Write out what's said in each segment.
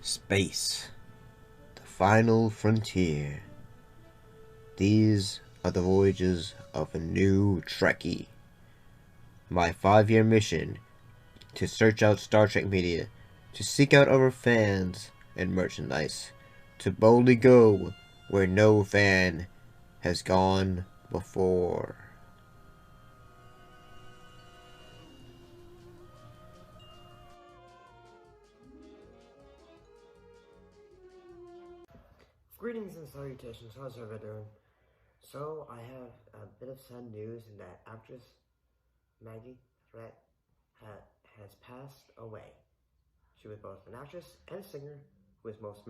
Space, the final frontier. These are the voyages of a new Trekkie. My 5-year mission to search out Star Trek media, to seek out our fans and merchandise, to boldly go where no fan has gone before. Greetings and salutations, how's everyone doing? So, I have a bit of sad news in that actress Maggie Thrett has passed away. She was both an actress and a singer who most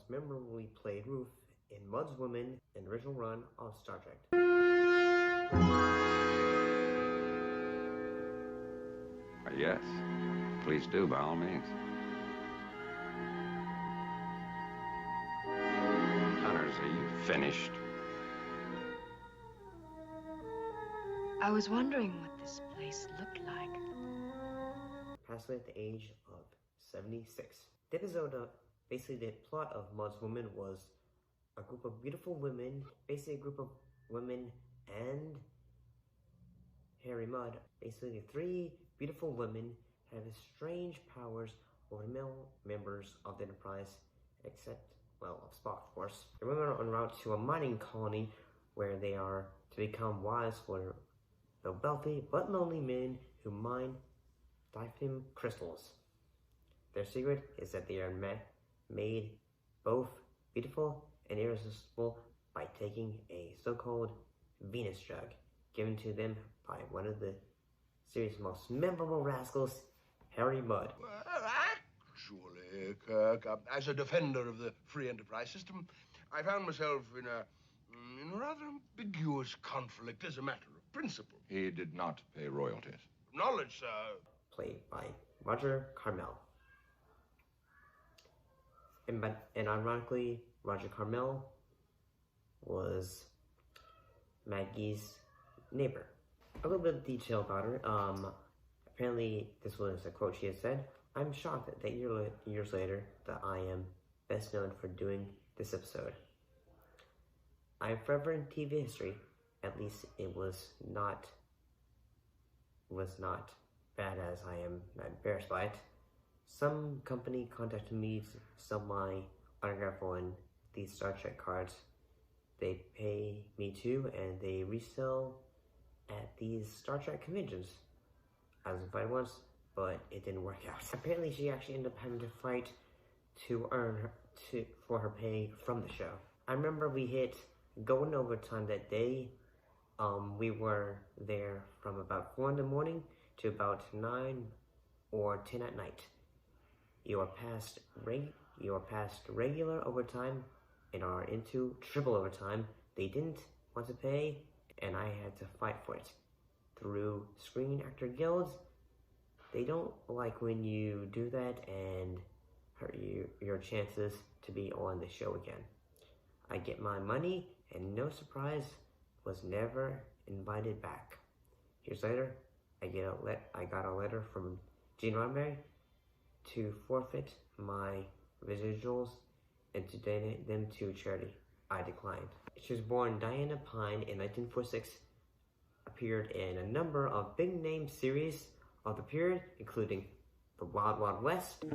memorably played Ruth in Mud's Women in the original run of Star Trek. Yes, please do, by all means. Connors, are you finished? I was wondering what this place looked like. Passed away at the age of 76. The episode, basically the plot of Mud's Women was a group of beautiful women, basically a group of women and Harry Mudd. Basically, the three beautiful women have strange powers over the male members of the Enterprise, except, well, of Spock, of course. The women are en route to a mining colony where they are to become wives for the wealthy but lonely men who mine diaphragm crystals. Their secret is that they are made both beautiful and irresistible by taking a so-called Venus drug given to them by one of the series' most memorable rascals, Harry Mudd. Well, actually, Kirk, as a defender of the free enterprise system, I found myself in a rather ambiguous conflict as a matter of principle. He did not pay royalties. Knowledge, sir. Played by Roger Carmel. And ironically, Roger Carmel was Maggie's neighbor. A little bit of detail about her. Apparently, this was a quote she had said. "I'm shocked that years later that I am best known for doing this episode. I am forever in TV history. At least it was not bad as I am not embarrassed by it. Some company contacted me to sell my autograph on these Star Trek cards. They pay me too, and they resell at these Star Trek conventions. I was invited once, but it didn't work out. Apparently, she actually ended up having to fight for her pay from the show. I remember we hit going overtime that day. We were there from about 4 in the morning to about 9 or 10 at night. You are past regular overtime and are into triple overtime. They didn't want to pay, and I had to fight for it. Through Screen Actor Guilds, they don't like when you do that and hurt your chances to be on the show again. I get my money, and no surprise, was never invited back. Years later, I got a letter from Gene Roddenberry to forfeit my residuals and to donate them to charity. I declined. She was born Diana Pine in 1946, appeared in a number of big-name series of the period, including The Wild Wild West,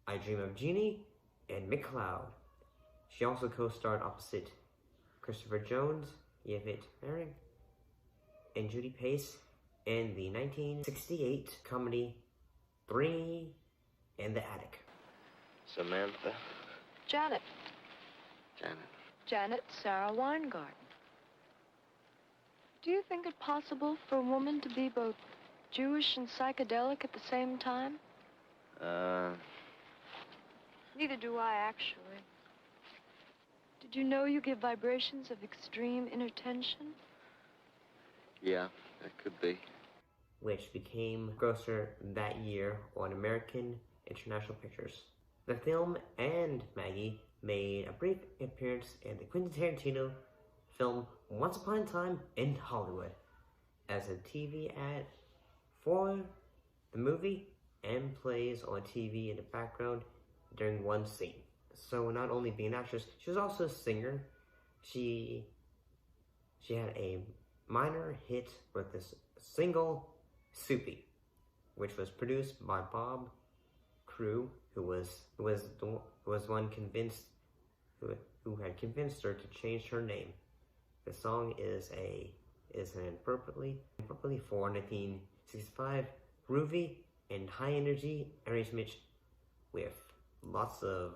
I Dream of Jeannie, and McCloud. She also co-starred opposite Christopher Jones, Yvette Herring, and Judy Pace in the 1968 comedy Three in the Attic. Samantha. Janet. Janet. Janet Sarah Weingarten. Do you think it possible for a woman to be both Jewish and psychedelic at the same time? Neither do I, actually. Did you know you give vibrations of extreme inner tension? Yeah, that could be. which became grosser that year on American International Pictures. The film and Maggie made a brief appearance in the Quentin Tarantino film Once Upon a Time in Hollywood as a TV ad for the movie and plays on TV in the background during one scene. So not only being an actress, she was also a singer. She had a minor hit with this single, Soupy, which was produced by Bob Crew, who had convinced her to change her name. The song is an appropriately for 1965 groovy and high energy arrangement with lots of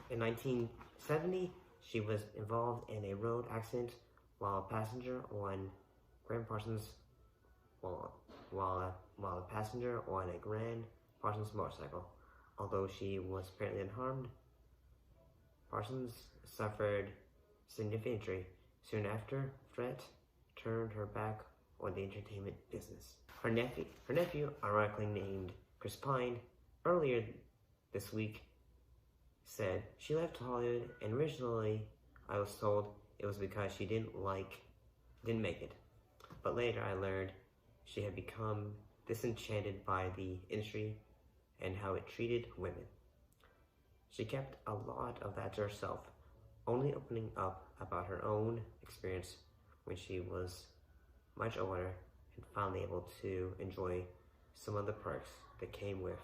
In 1970, she was involved in a road accident while a passenger on Grand Parsons a Grand Parsons motorcycle. Although she was apparently unharmed, Parsons suffered significant injury. Soon after, Thrett turned her back on the entertainment business. Her nephew, ironically named Chris Pine, earlier this week said she left Hollywood, and originally I was told it was because she didn't make it. But later I learned she had become disenchanted by the industry and how it treated women. She kept a lot of that to herself, only opening up about her own experience when she was much older and finally able to enjoy some of the perks that came with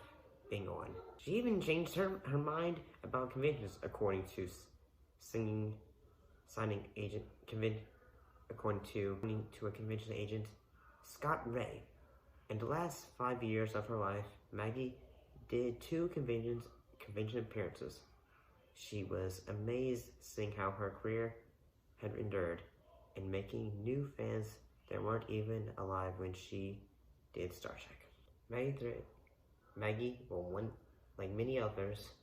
being on. She even changed her mind about conventions, according to a convention agent, Scott Ray. In the last 5 years of her life, Maggie did 2 convention appearances. She was amazed seeing how her career had endured and making new fans that weren't even alive when she did Star Trek. Maggie, like many others,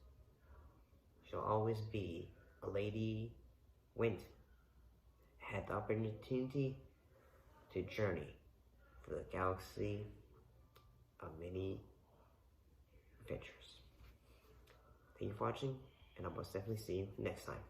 she'll always be a lady had the opportunity to journey through the galaxy of many adventures. Thank you for watching, and I'll most definitely see you next time.